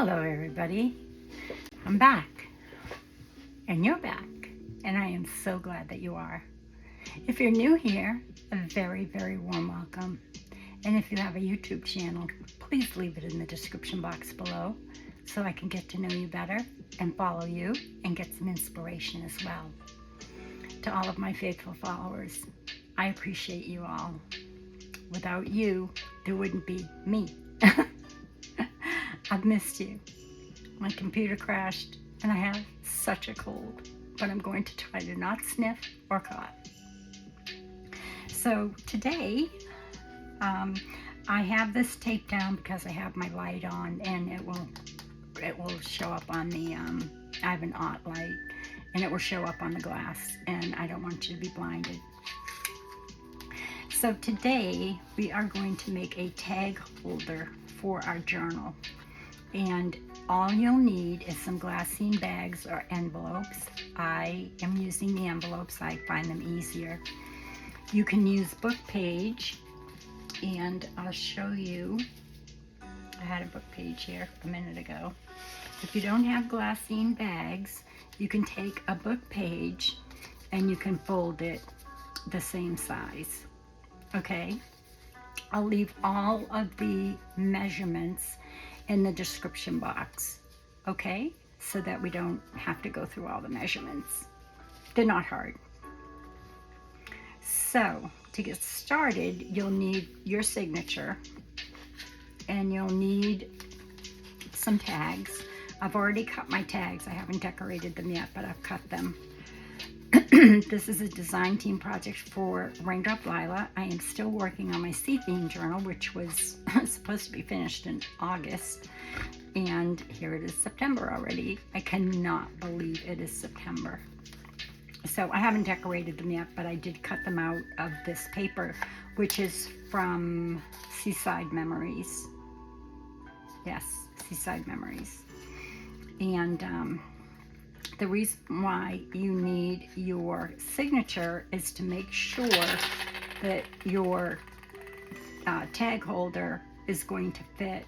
Hello everybody, I'm back, and you're back, and I am so glad that you are. If you're new here, a very, very warm welcome, and if you have a YouTube channel, please leave it in the description box below so I can get to know you better and follow you and get some inspiration as well. To all of my faithful followers, I appreciate you all. Without you, there wouldn't be me. I've missed you. My computer crashed and I have such a cold, but I'm going to try to not sniff or cough. So today, I have this taped down because I have my light on, and it will show up on the, I have an aught light, and it will show up on the glass, and I don't want you to be blinded. So today we are going to make a tag holder for our journal. And all you'll need is some glassine bags or envelopes. I am using the envelopes. I find them easier. You can use book page, and I'll show you. I had a book page here a minute ago. If you don't have glassine bags, you can take a book page and you can fold it the same size. Okay? I'll leave all of the measurements in the description box, okay? So that we don't have to go through all the measurements. They're not hard. So, to get started, you'll need your signature, and you'll need some tags. I've already cut my tags. I haven't decorated them yet, but I've cut them. This is a design team project for Raindrop Lila. I am still working on my sea theme journal, which was supposed to be finished in August, and here it is September already. I cannot believe it is September. So I haven't decorated them yet, but I did cut them out of this paper, which is from Seaside Memories. Yes, Seaside Memories. And the reason why you need your signature is to make sure that your tag holder is going to fit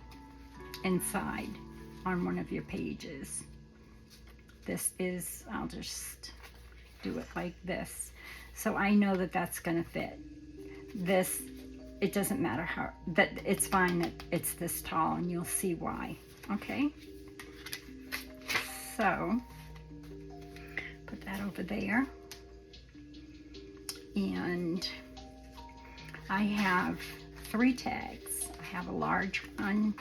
inside on one of your pages. This is, I'll just do it like this. So I know that that's going to fit. This, it doesn't matter how, that it's fine that it's this tall, and you'll see why. Okay? So put that over there, and I have 3 tags. I have a large one,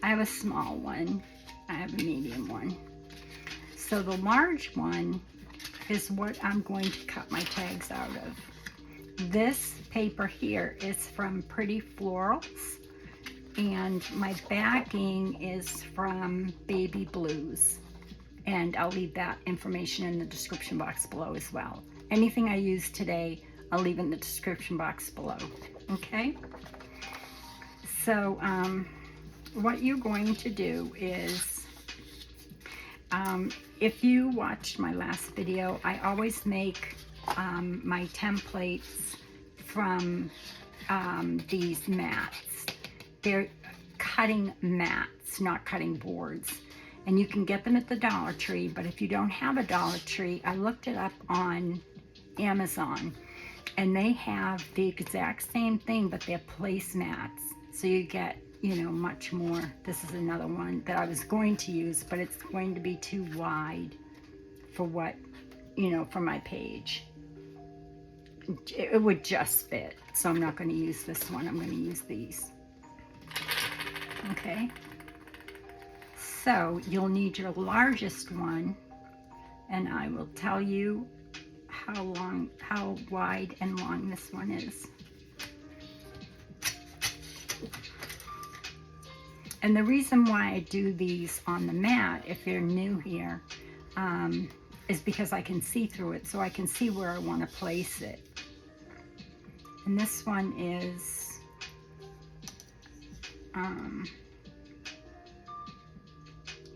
I have a small one, I have a medium one. So the large one is what I'm going to cut my tags out of. This paper here is from Pretty Florals, and my backing is from Baby Blues. And I'll leave that information in the description box below as well. Anything I use today, I'll leave in the description box below. Okay? So, what you're going to do is, if you watched my last video, I always make my templates from these mats. They're cutting mats, not cutting boards. And you can get them at the Dollar Tree, but if you don't have a Dollar Tree, I looked it up on Amazon, and they have the exact same thing, but they're placemats. So you get, you know, much more. This is another one that I was going to use, but it's going to be too wide for what, you know, for my page. It would just fit, so I'm not going to use this one. I'm going to use these. Okay. So you'll need your largest one, and I will tell you how wide and long this one is. And the reason why I do these on the mat, if you're new here, is because I can see through it, so I can see where I want to place it. And this one is,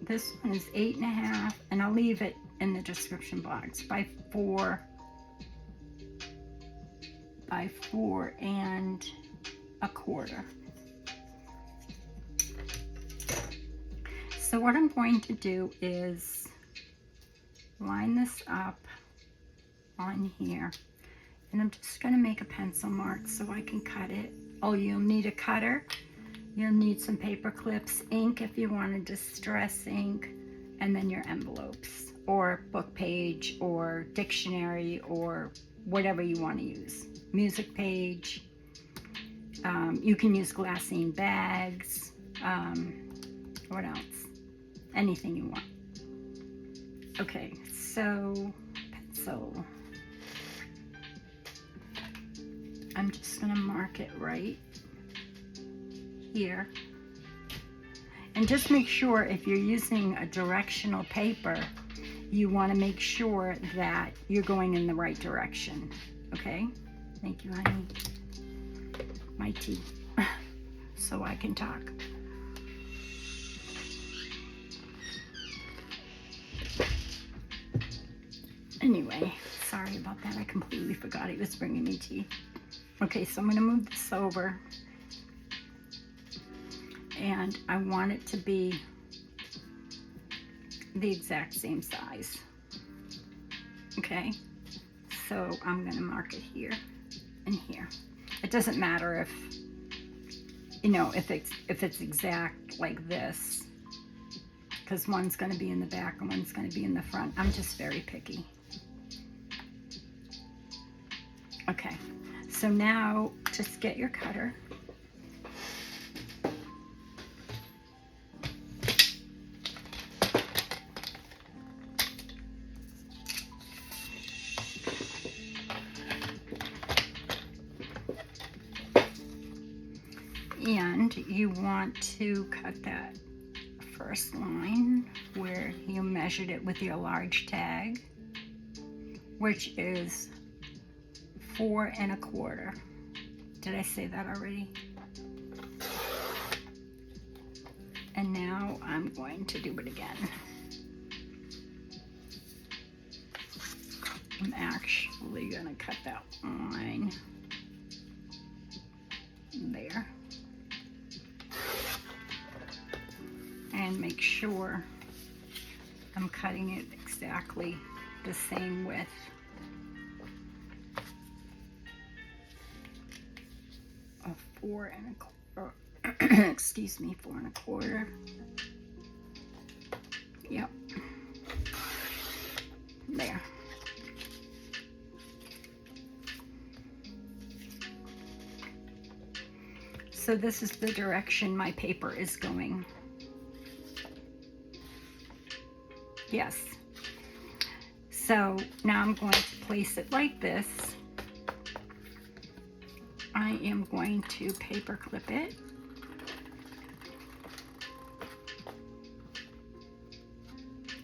this one is 8.5, and I'll leave it in the description box, by 4 and a quarter. So So what I'm going to do is line this up on here, and I'm just going to make a pencil mark so I can cut it. Oh, you'll need a cutter, you'll need some paper clips, ink if you want to distress ink, and then your envelopes or book page or dictionary or whatever you want to use, music page. You can use glassine bags. What else? Anything you want. Okay, so pencil. I'm just gonna mark it right here. And just make sure if you're using a directional paper, you want to make sure that you're going in the right direction. Okay? Thank you, honey. My tea. So I can talk. Anyway, sorry about that. I completely forgot he was bringing me tea. Okay, so I'm going to move this over. And I want it to be the exact same size. Okay, so I'm going to mark it here and here. It doesn't matter if, you know, if it's exact like this, because one's going to be in the back and one's going to be in the front. I'm just very picky. Okay, so now just get your cutter. And you want to cut that first line where you measured it with your large tag, which is 4 1/4. Did I say that already? And now I'm going to do it again. I'm actually gonna cut that line there. And make sure I'm cutting it exactly the same width. Of 4 1/4. Excuse me, 4 1/4. Yep. There. So this is the direction my paper is going. Yes. So now I'm going to place it like this. I am going to paper clip it.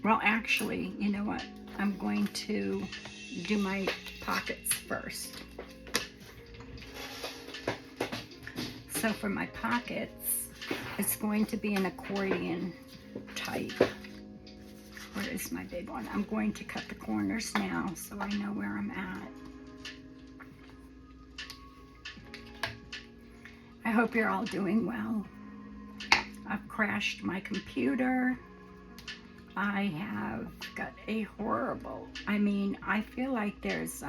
Well, actually, you know what? I'm going to do my pockets first. So for my pockets, it's going to be an accordion type. Where is my big one? I'm going to cut the corners now so I know where I'm at. I hope you're all doing well. I've crashed my computer. I have got a horrible, I feel like there's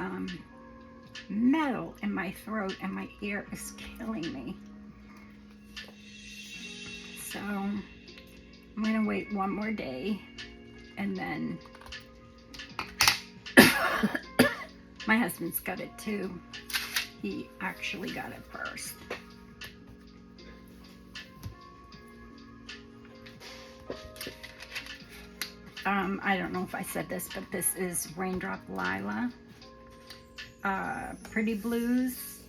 metal in my throat and my ear is killing me. So I'm gonna wait one more day, and then my husband's got it too. He actually got it first. I don't know if I said this, but this is Raindrop Lila. Pretty Blues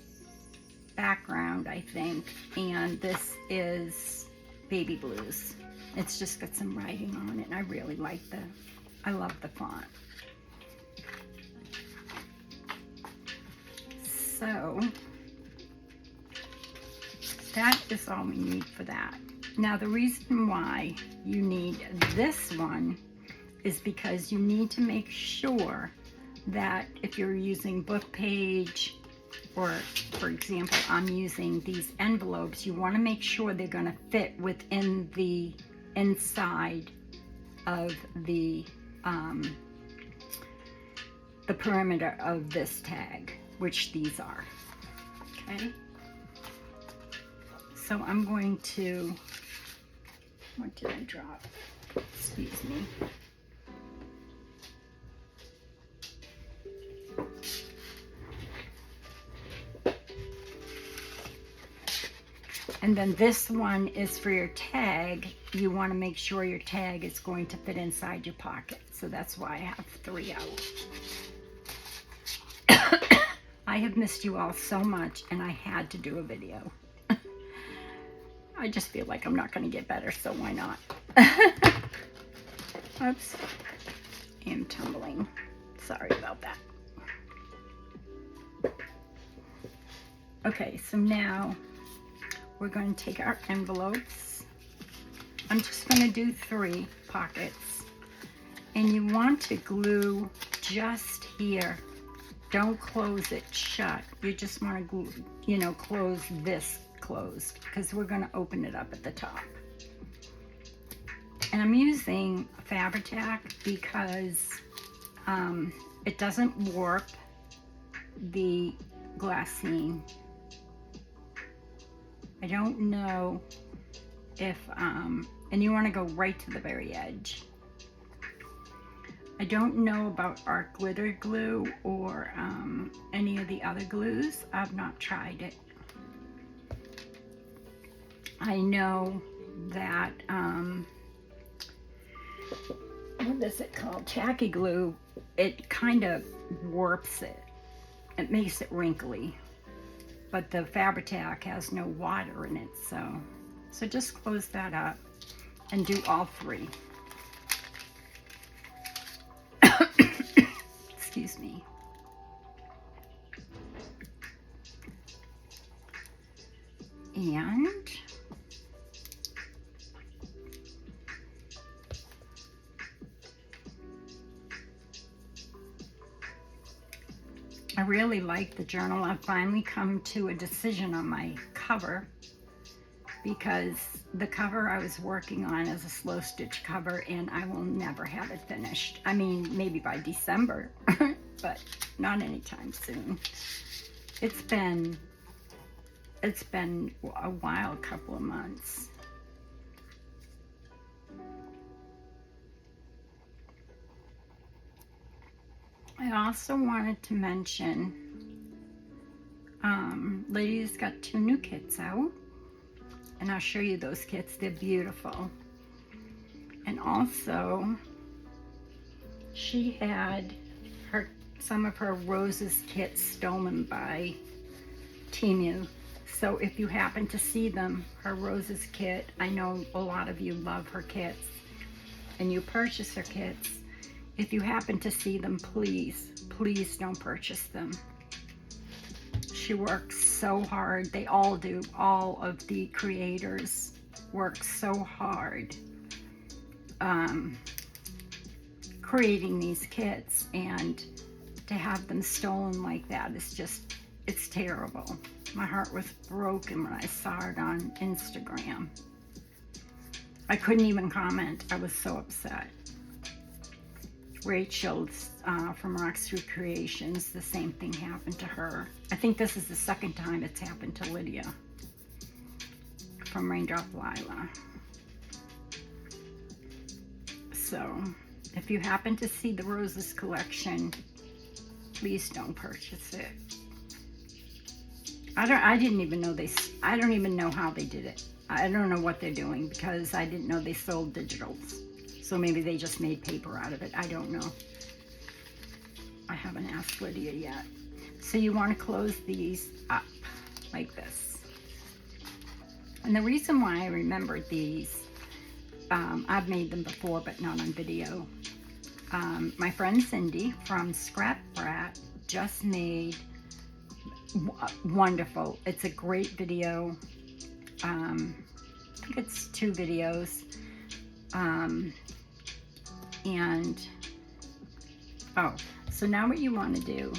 background, I think. And this is Baby Blues. It's just got some writing on it, and I really like I love the font. So that is all we need for that. Now the reason why you need this one is because you need to make sure that if you're using book page, or for example, I'm using these envelopes, you want to make sure they're going to fit within the inside of the perimeter of this tag, which these are. Okay. So I'm going to, what did I drop? Excuse me. And then this one is for your tag. You want to make sure your tag is going to fit inside your pocket. So that's why I have 3 out. I have missed you all so much, and I had to do a video. I just feel like I'm not going to get better, so why not? Oops. I am tumbling. Sorry about that. Okay, so now we're going to take our envelopes. I'm just going to do 3 pockets. And you want to glue just here. Don't close it shut. You just want to glue, you know, close this closed, because we're going to open it up at the top. And I'm using Fabri-Tac because it doesn't warp the glassine. I don't know if, and you want to go right to the very edge. I don't know about art glitter glue or any of the other glues. I've not tried it. I know that, what is it called? Tacky glue, it kind of warps it. It makes it wrinkly. But the Fabri-Tac has no water in it, so just close that up and do all 3. Excuse me. And I really like the journal. I've finally come to a decision on my cover, because the cover I was working on is a slow stitch cover, and I will never have it finished. I mean, maybe by December, but not anytime soon. It's been a while, a couple of months. I also wanted to mention, Lady's got 2 new kits out, and I'll show you those kits. They're beautiful. And also, she had some of her roses kits stolen by Temu. So if you happen to see them, her roses kit, I know a lot of you love her kits, and you purchase her kits. If you happen to see them, please don't purchase them. She works so hard. They all do. All of the creators work so hard creating these kits, and to have them stolen like that is just, it's terrible. My heart was broken when I saw it on Instagram. I couldn't even comment. I was so upset. Rachel from Rock's Creations, the same thing happened to her. I think this is the 2nd time it's happened to Lydia from Raindrop Lila. So if you happen to see the Roses collection, please don't purchase it. I didn't even know I don't even know how they did it. I don't know what they're doing, because I didn't know they sold digitals. So maybe they just made paper out of it. I don't know. I haven't asked Lydia yet. So you want to close these up like this. And the reason why I remembered these, I've made them before, but not on video. My friend Cindy from Scrap Brat just made wonderful. It's a great video. I think it's 2 videos. So now what you want to do,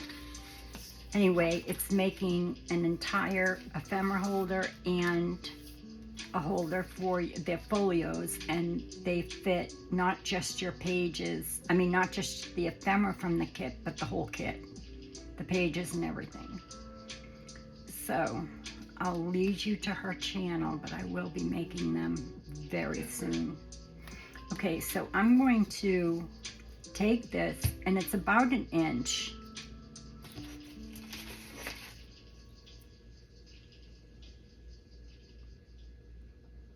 anyway, it's making an entire ephemera holder and a holder for their folios, and they fit not just your pages, I mean not just the ephemera from the kit, but the whole kit, the pages and everything. So I'll lead you to her channel, but I will be making them very soon. Okay, so I'm going to take this, and it's about an inch.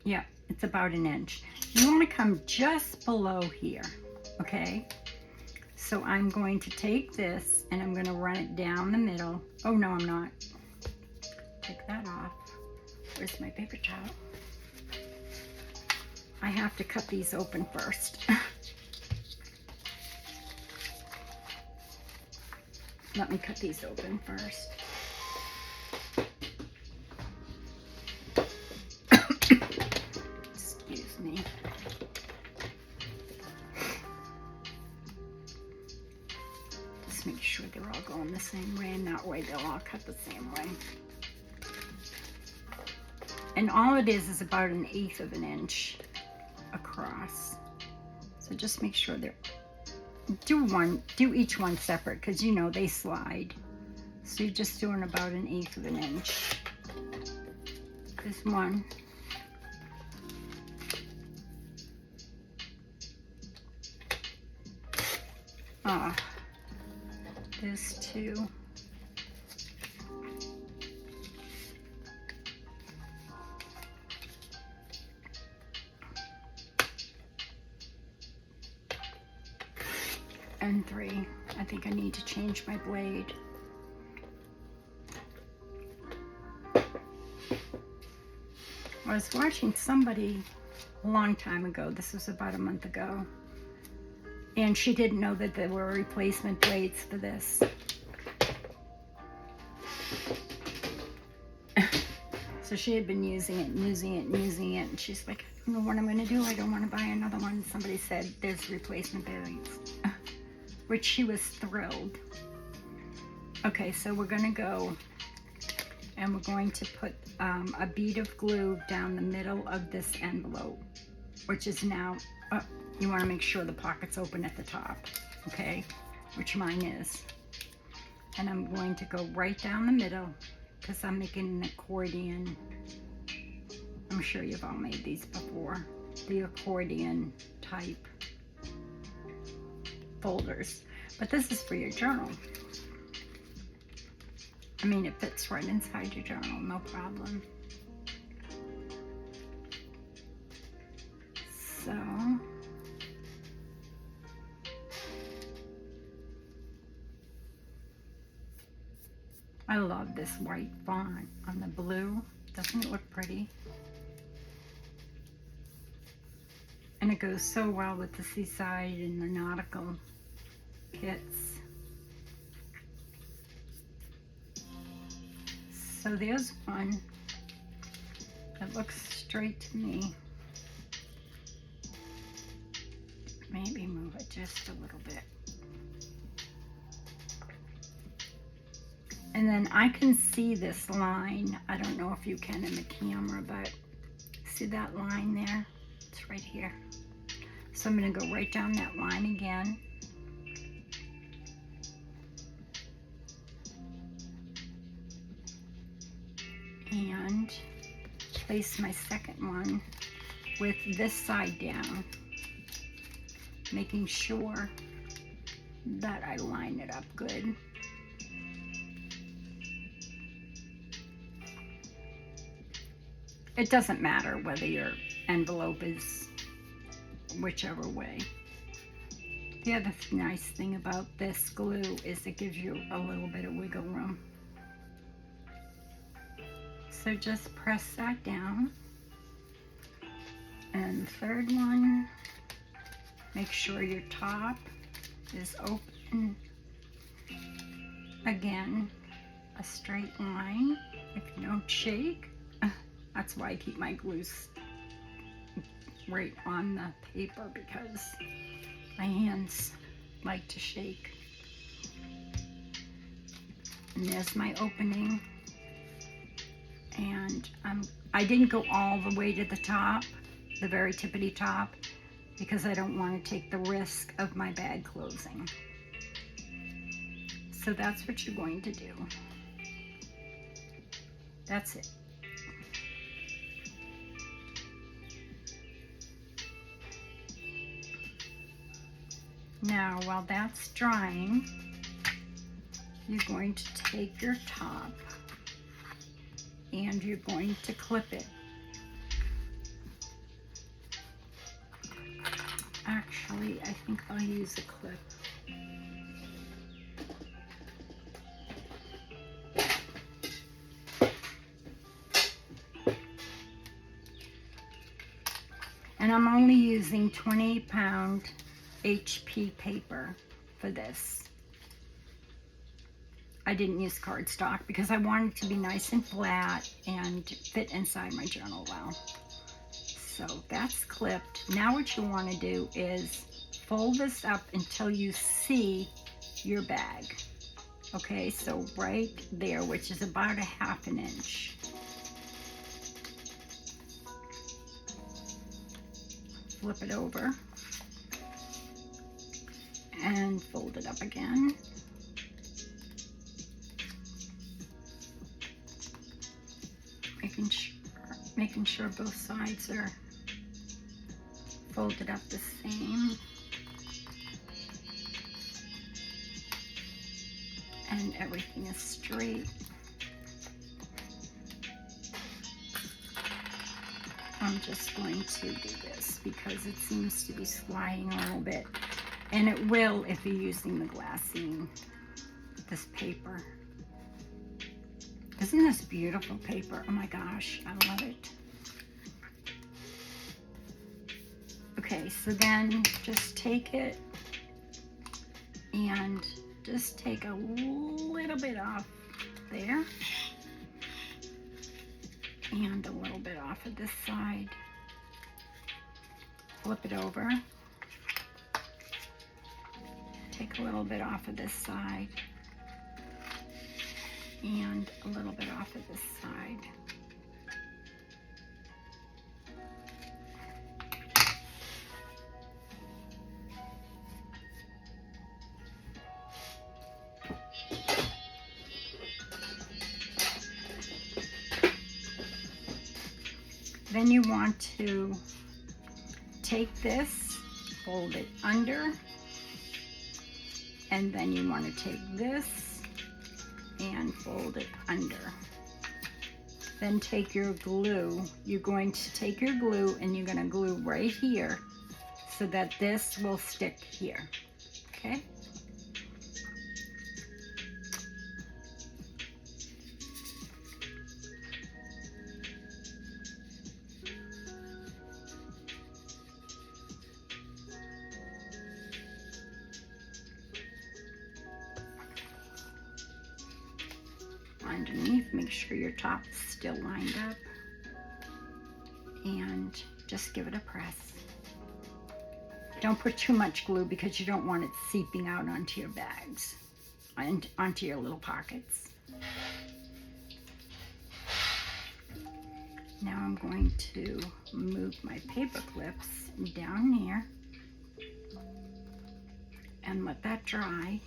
Yeah, it's about an inch. You want to come just below here, okay? So I'm going to take this and I'm going to run it down the middle. Oh no, I'm not. Take that off. Where's my paper towel? I have to cut these open first. Let me cut these open first. Excuse me. Just make sure they're all going the same way, and that way they'll all cut the same way. And all it is about 1/8 of an inch across. So just make sure they're, do each one separate, because you know they slide. So you're just doing about 1/8 of an inch. There's one. There's two. And 3. I think I need to change my blade. I was watching somebody a long time ago, this was about a month ago, and she didn't know that there were replacement blades for this. So she had been using it, and she's like, I don't know what I'm going to do. I don't want to buy another one. Somebody said there's replacement blades, which she was thrilled. Okay, so we're going to go, and we're going to put a bead of glue down the middle of this envelope, which is now, you want to make sure the pocket's open at the top, okay, which mine is. And I'm going to go right down the middle, because I'm making an accordion. I'm sure you've all made these before. The accordion type folders. But this is for your journal. I mean, it fits right inside your journal, no problem. So, I love this white font on the blue. Doesn't it look pretty? And it goes so well with the seaside and the nautical kits. So there's one that looks straight to me. Maybe move it just a little bit. And then I can see this line. I don't know if you can in the camera, but see that line there? It's right here. So I'm going to go right down that line again. And place my second one with this side down, making sure that I line it up good. It doesn't matter whether your envelope is whichever way. The other nice thing about this glue is it gives you a little bit of wiggle room. So just press that down. And the third one, make sure your top is open. Again, a straight line. If you don't shake, that's why I keep my glue right on the paper, because my hands like to shake. And there's my opening. And I'm I didn't go all the way to the top, the very tippity top, because I don't want to take the risk of my bag closing. So that's what you're going to do. That's it. Now, while that's drying, you're going to take your top and you're going to clip it. Actually, I think I'll use a clip. And I'm only using 20-pound HP paper for this. I didn't use cardstock because I wanted it to be nice and flat and fit inside my journal well. So that's clipped. Now what you want to do is fold this up until you see your bag. Okay, so right there, which is about a 1/2 inch. Flip it over and fold it up again. Making sure both sides are folded up the same. And everything is straight. I'm just going to do this because it seems to be sliding a little bit. And it will if you're using the glassine, this paper. Isn't this beautiful paper? Oh my gosh, I love it. Okay, so then just take it and just take a little bit off there and a little bit off of this side. Flip it over. Take a little bit off of this side and a little bit off of this side. Then you want to take this, fold it under, and then you want to take this and fold it under. Then take your glue. You're going to take your glue and you're going to glue right here so that this will stick here. Okay? Underneath, make sure your top is still lined up and just give it a press. Don't put too much glue because you don't want it seeping out onto your bags and onto your little pockets. Now I'm going to move my paper clips down here and let that dry.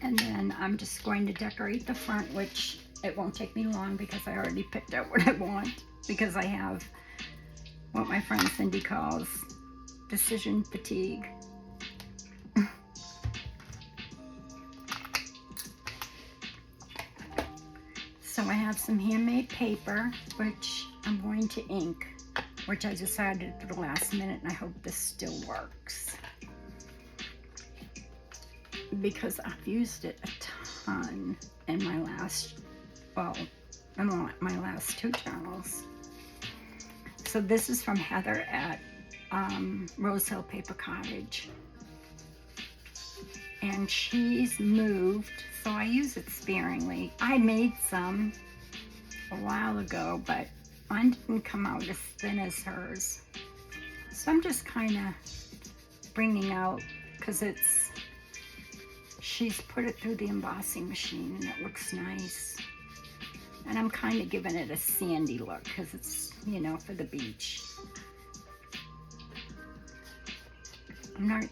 And then I'm just going to decorate the front, which it won't take me long because I already picked out what I want, because I have what my friend Cindy calls decision fatigue. So I have some handmade paper, which I'm going to ink, which I decided at the last minute, and I hope this still works, because I've used it a ton in my last, in my last 2 journals. So this is from Heather at Rose Hill Paper Cottage. And she's moved, so I use it sparingly. I made some a while ago, but mine didn't come out as thin as hers. So I'm just kind of bringing out, because she's put it through the embossing machine and it looks nice. And I'm kind of giving it a sandy look because it's, you know, for the beach. I'm not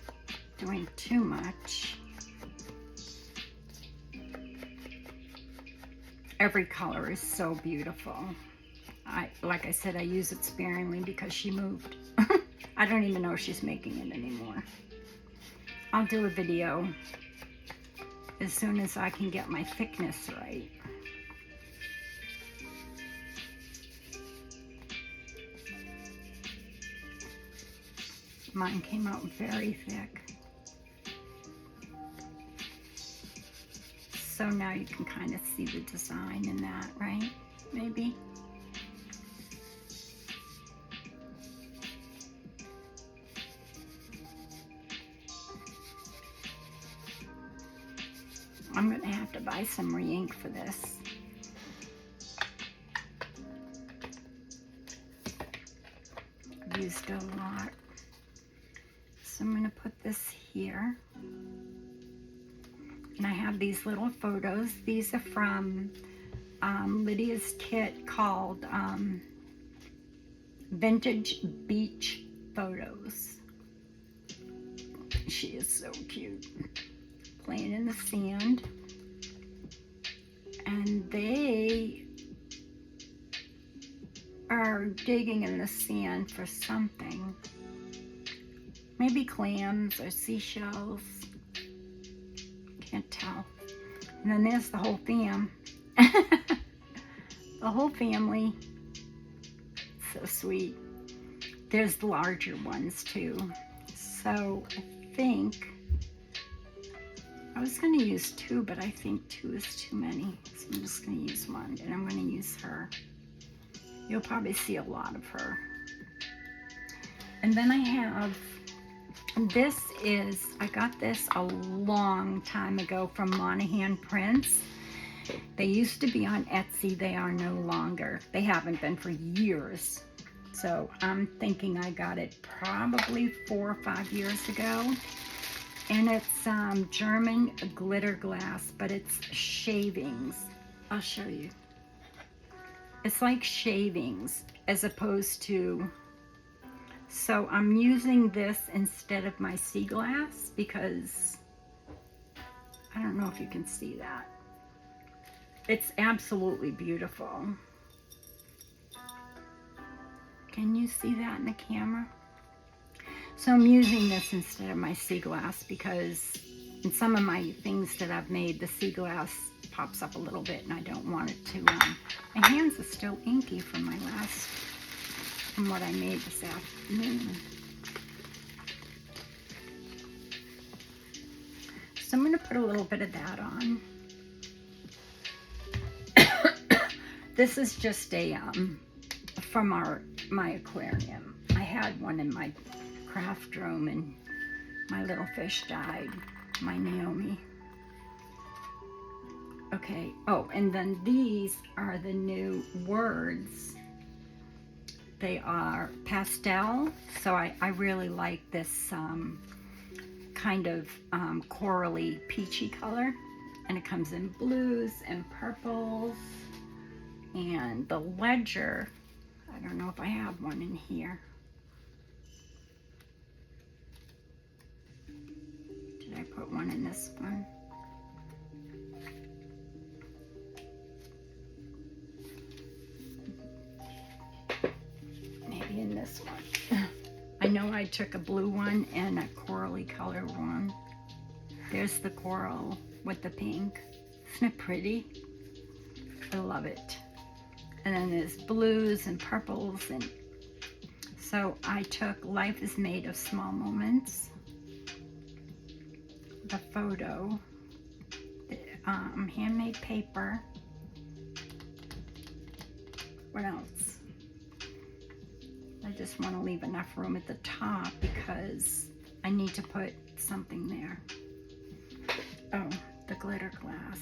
doing too much. Every color is so beautiful. Like I said, I use it sparingly because she moved. I don't even know if she's making it anymore. I'll do a video as soon as I can get my thickness right. Mine came out very thick. So now you can kind of see the design in that, right? Maybe. I'm going to have to buy some re-ink for this. I've used a lot. So I'm going to put this here. And I have these little photos. These are from Lydia's kit called Vintage Beach Photos. She is so cute. Playing in the sand. And they are digging in the sand for something. Maybe clams or seashells. Can't tell. And then there's the whole fam. The whole family. So sweet. There's the larger ones too. So I think I was going to use 2, but I think 2 is too many. So I'm just going to use 1, and I'm going to use her. You'll probably see a lot of her. And then I have, I got this a long time ago from Monahan Prints. They used to be on Etsy. They are no longer. They haven't been for years. So I'm thinking I got it probably 4 or 5 years ago. And it's German glitter glass, but it's shavings. I'll show you. It's like shavings as opposed to, so I'm using this instead of my sea glass because I don't know if you can see that. It's absolutely beautiful. Can you see that in the camera? So I'm using this instead of my sea glass because in some of my things that I've made, the sea glass pops up a little bit and I don't want it to, my hands are still inky from from what I made this afternoon. So I'm going to put a little bit of that on. This is just a, from my aquarium. I had one in my craft room and my little fish died, my Naomi. Okay, oh, and then these are the new words. They are pastel, so I really like this kind of corally peachy color. And it comes in blues and purples. And the ledger, I don't know if I have one in here. Did I put one in this one? Maybe in this one. I know I took a blue one and a corally colored one. There's the coral with the pink. Isn't it pretty? I love it. And then there's blues and purples, and so I took Life is Made of Small Moments, the photo, the, handmade paper. What else? I just want to leave enough room at the top because I need to put something there. Oh, the glitter glass.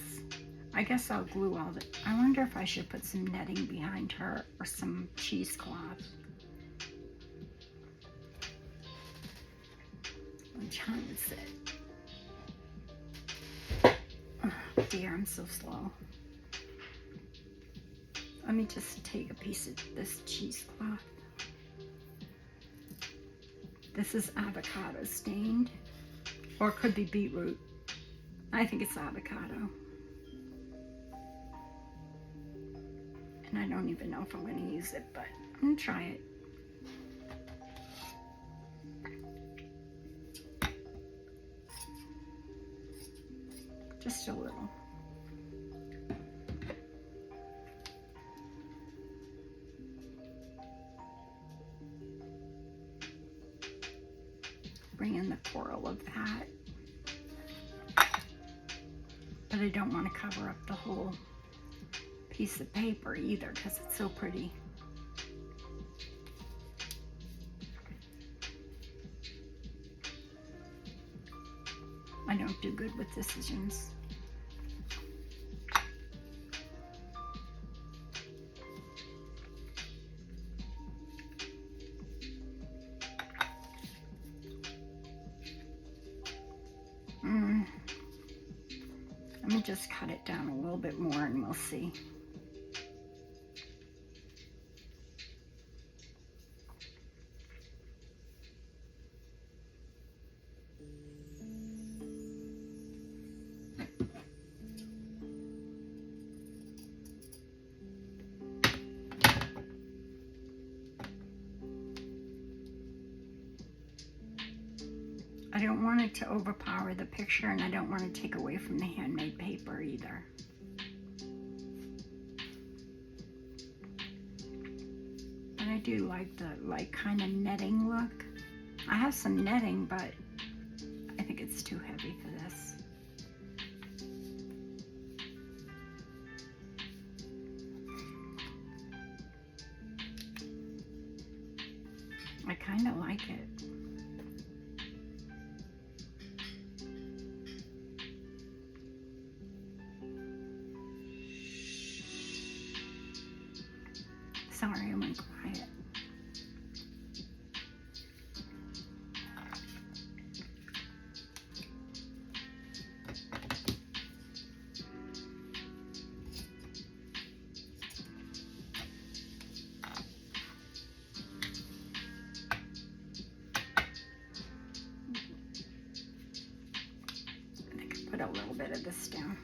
I guess I'll glue all the, I wonder if I should put some netting behind her or some cheesecloth. What time is it? Oh dear, I'm so slow. Let me just take a piece of this cheesecloth. This is avocado stained, or it could be beetroot. I think it's avocado. And I don't even know if I'm going to use it, but I'm going to try it. Just a little. Bring in the coral of that. But I don't want to cover up the whole piece of paper either because it's so pretty. I don't do good with decisions. Let me just cut it down a little bit more and we'll see. I don't want it to overpower the picture, and I don't want to take away from the handmade paper either. But I do like the kind of netting look. I have some netting, but I think it's too heavy for this. I kind of like it. Sorry, I went quiet. I can put a little bit of this down.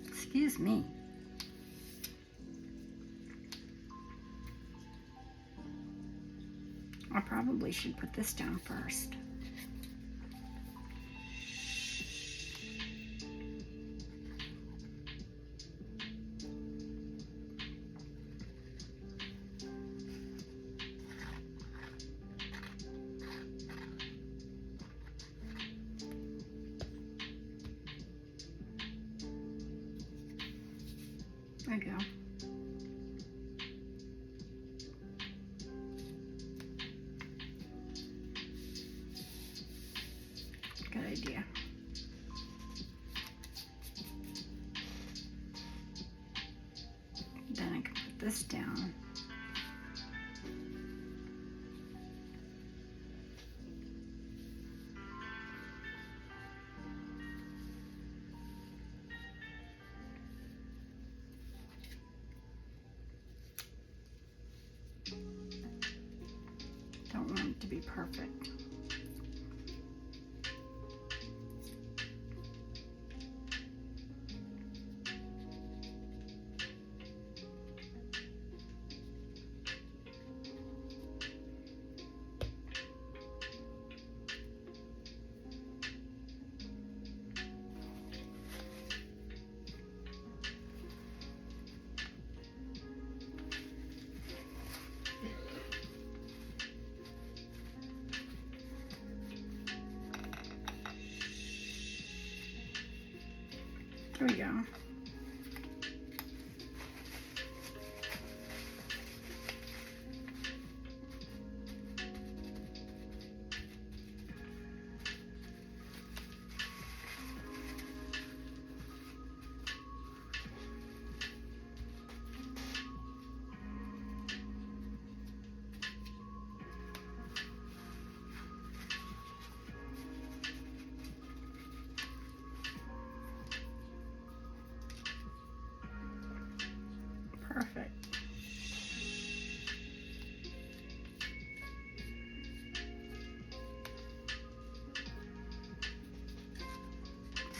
Excuse me. I probably should put this down first. There you go. Good idea. Then I can put this down. Don't want it to be perfect. There we go.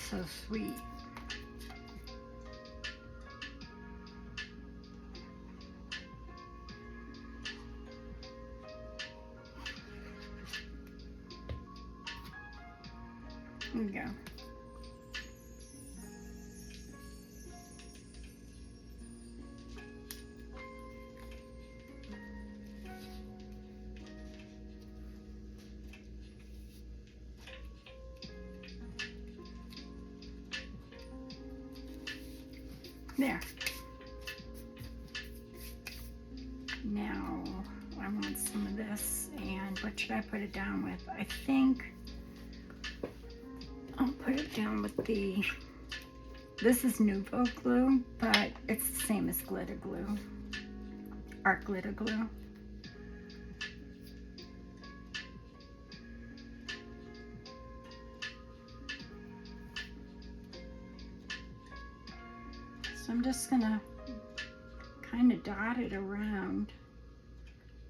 so sweet. There you go. There. Now I want some of this, and what should I put it down with? I think I'll put it down with the, this is Nouveau glue, but it's the same as glitter glue, art glitter glue. So I'm just gonna kind of dot it around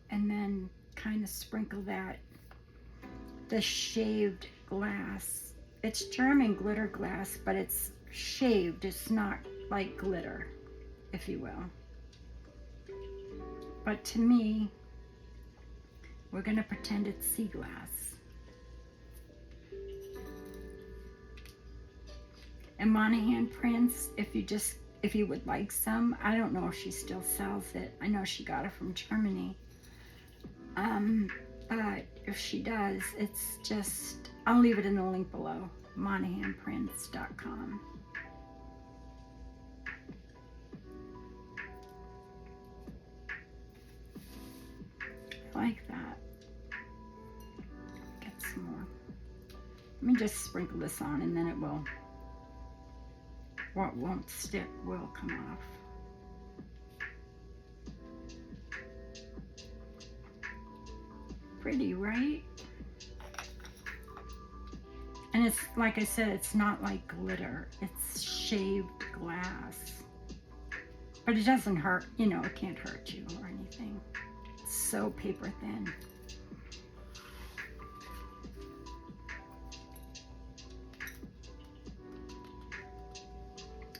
and then kind of sprinkle that, the shaved glass. It's German glitter glass, but it's shaved. It's not like glitter, if you will. But to me, we're gonna pretend it's sea glass. And Monahan prints, if you would like some, I don't know if she still sells it. I know she got it from Germany. But if she does, it's just, I'll leave it in the link below, monahanprints.com. I like that. Get some more. Let me just sprinkle this on, and then it will, what won't stick will come off. Pretty, right? And it's, like I said, it's not like glitter. It's shaved glass. But it doesn't hurt, you know, it can't hurt you or anything. It's so paper thin.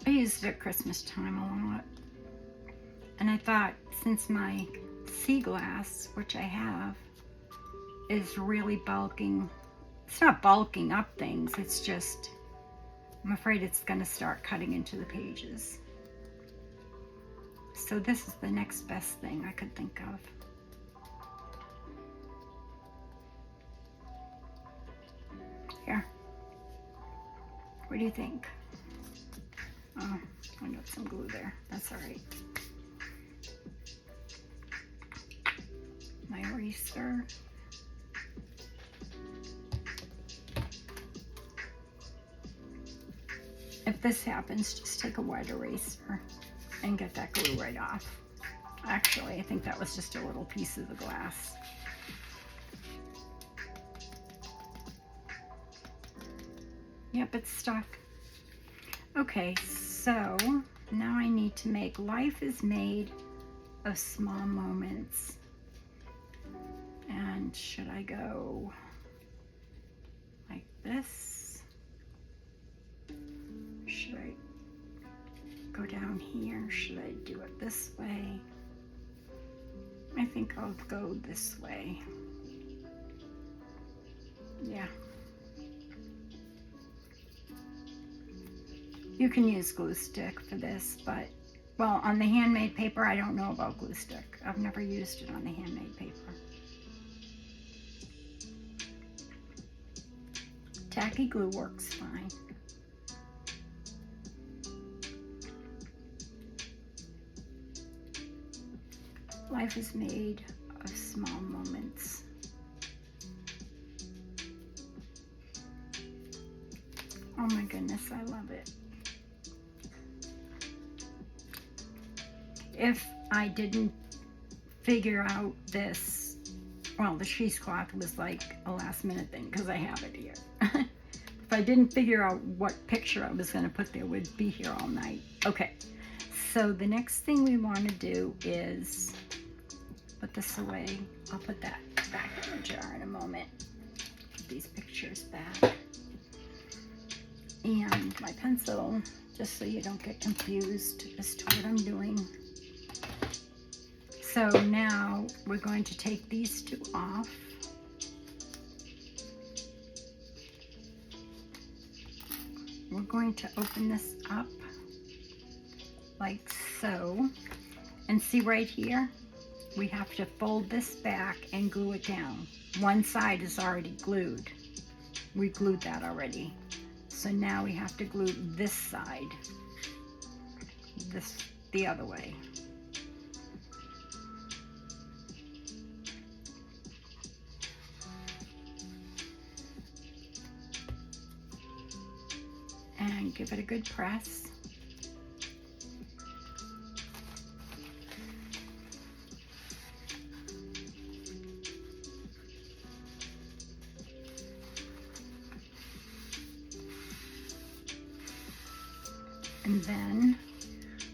I used it at Christmas time a lot. And I thought, since my sea glass, which I have, is really bulking. It's not bulking up things, it's just, I'm afraid it's gonna start cutting into the pages. So this is the next best thing I could think of. Here. What do you think? Oh, I got some glue there. That's all right. My eraser. If this happens, just take a wet eraser and get that glue right off. Actually, I think that was just a little piece of the glass. Yep, it's stuck. Okay, so now I need to make life is made of small moments. And should I go like this? Should I go down here? Should I do it this way? I think I'll go this way. Yeah. You can use glue stick for this, but, well, on the handmade paper, I don't know about glue stick. I've never used it on the handmade paper. Tacky glue works fine. Life is made of small moments. Oh my goodness, I love it. If I didn't figure out this, well, the cheesecloth was like a last minute thing because I have it here. If I didn't figure out what picture I was going to put there, would be here all night. Okay, so the next thing we want to do is put this away. I'll put that back in the jar in a moment. Put these pictures back. And my pencil, just so you don't get confused as to what I'm doing. So now we're going to take these two off. We're going to open this up like so. And see right here, we have to fold this back and glue it down. One side is already glued. We glued that already. So now we have to glue this side, this the other way. And give it a good press. And then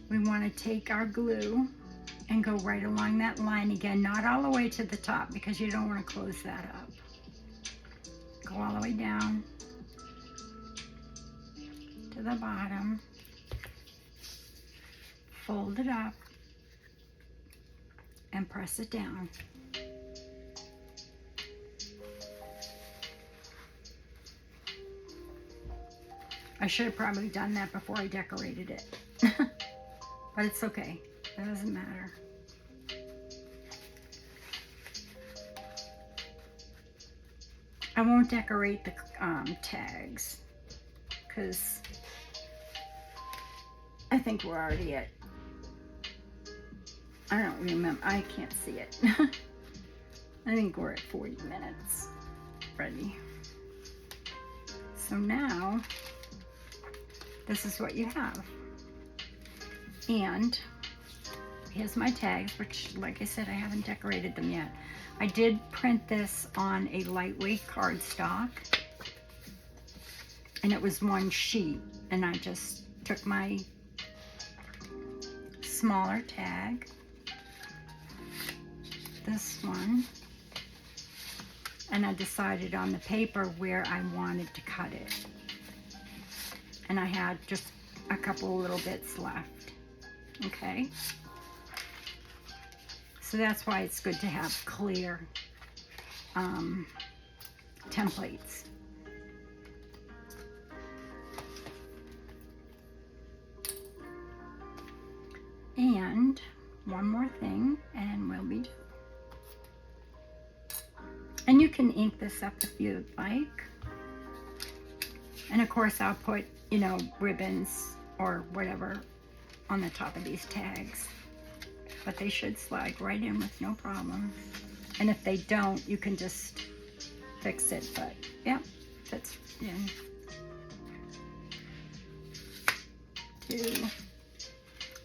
we want to take our glue and go right along that line again, not all the way to the top because you don't want to close that up. Go all the way down to the bottom, fold it up, and press it down. I should have probably done that before I decorated it, but it's okay, it doesn't matter. I won't decorate the tags because I think we're already at, I don't remember, I can't see it. I think we're at 40 minutes ready. So now, this is what you have. And here's my tags, which, like I said, I haven't decorated them yet. I did print this on a lightweight cardstock, and it was one sheet, and I just took my smaller tag, this one, and I decided on the paper where I wanted to cut it. And I had just a couple little bits left, okay? So that's why it's good to have clear templates. And one more thing, and we'll be done. And you can ink this up if you'd like. And of course I'll put, you know, ribbons or whatever on the top of these tags. But they should slide right in with no problem. And if they don't, you can just fix it. But yeah, fits in. 2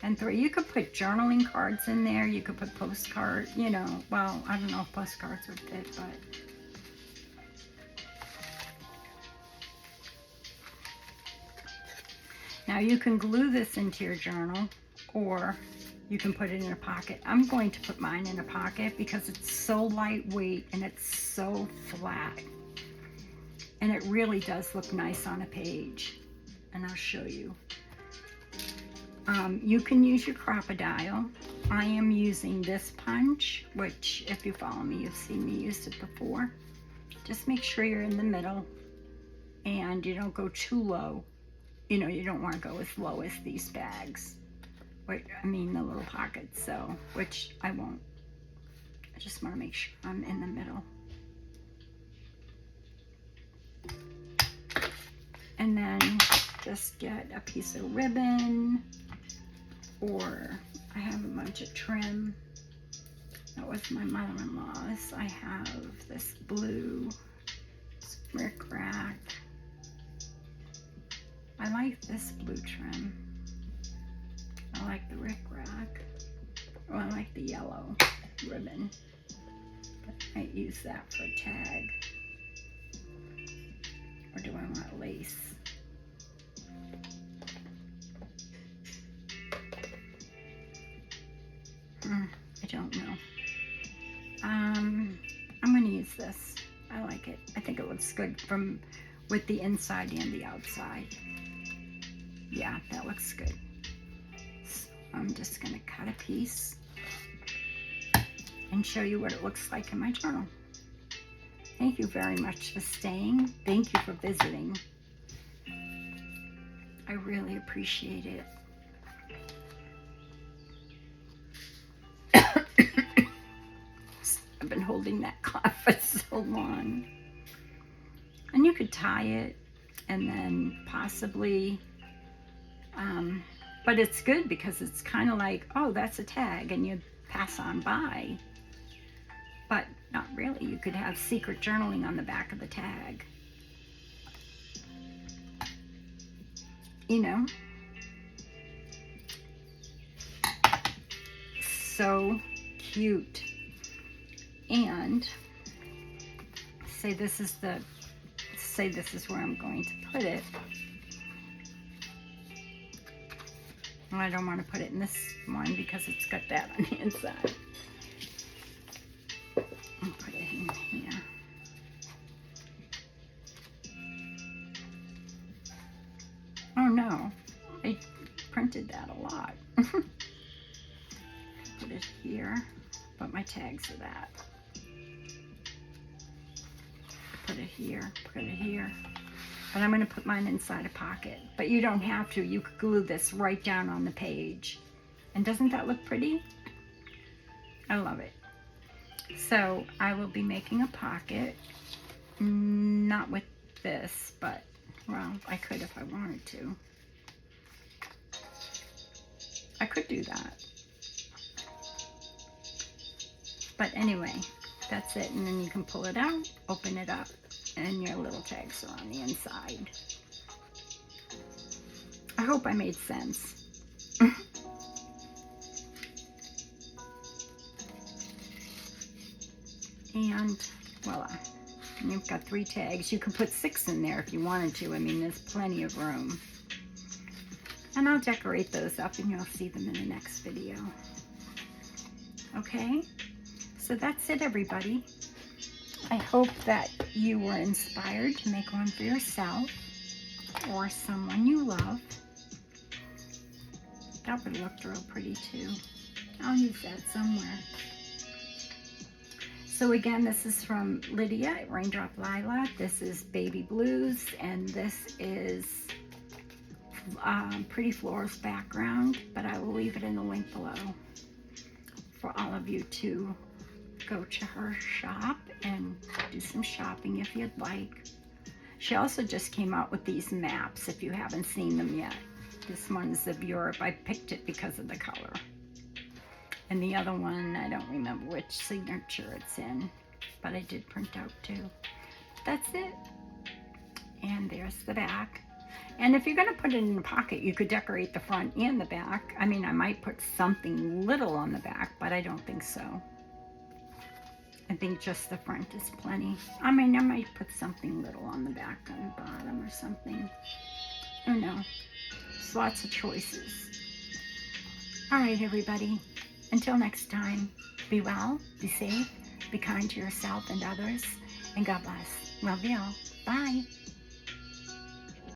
and 3. You could put journaling cards in there. You could put postcards, you know. Well, I don't know if postcards would fit, but now you can glue this into your journal, or you can put it in a pocket. I'm going to put mine in a pocket because it's so lightweight and it's so flat. And it really does look nice on a page. And I'll show you. You can use your crocodile. I am using this punch, which if you follow me, you've seen me use it before. Just make sure you're in the middle and you don't go too low. You know, you don't want to go as low as these bags. I mean the little pockets, so, which I won't. I just want to make sure I'm in the middle. And then just get a piece of ribbon, or I have a bunch of trim. That was my mother-in-law's. I have this blue rickrack. I like this blue trim. I like the rickrack. Oh, I like the yellow ribbon. But I might use that for a tag. Or do I want lace? I don't know. I'm going to use this. I like it. I think it looks good from with the inside and the outside. Yeah, that looks good. So I'm just going to cut a piece and show you what it looks like in my journal. Thank you very much for staying. Thank you for visiting. I really appreciate it. I've been holding that cloth for so long. And you could tie it and then possibly, but it's good because it's kind of like, oh, that's a tag, and you pass on by. But not really. You could have secret journaling on the back of the tag. You know? So cute. And say this is where I'm going to put it. I don't want to put it in this one because it's got that on the inside. I'll put it in here. Oh no, I printed that a lot. Put it here, but my tags are that. Put it here, put it here. But I'm going to put mine inside a pocket. But you don't have to. You could glue this right down on the page. And doesn't that look pretty? I love it. So I will be making a pocket. Not with this, but, well, I could if I wanted to. I could do that. But anyway, that's it. And then you can pull it out, open it up, and your little tags are on the inside. I hope I made sense. And voila, and you've got 3 tags. You could put 6 in there if you wanted to. I mean, there's plenty of room. And I'll decorate those up and you'll see them in the next video. Okay, so that's it, everybody. I hope that you were inspired to make one for yourself or someone you love. That would look real pretty too. I'll use that somewhere. So again, this is from Lydia at Raindrop Lilac. This is Baby Blues, and this is Pretty Florals background, but I will leave it in the link below for all of you to go to her shop and do some shopping if you'd like. She also just came out with these maps if you haven't seen them yet. This one's of Europe. I picked it because of the color. And the other one, I don't remember which signature it's in, but I did print out too. That's it. And there's the back. And if you're going to put it in a pocket, you could decorate the front and the back. I mean, I might put something little on the back, but I don't think so. I think just the front is plenty. I mean, I might put something little on the back, on the bottom or something. I don't know. There's lots of choices. All right, everybody. Until next time, be well, be safe, be kind to yourself and others, and God bless. Love you all. Bye.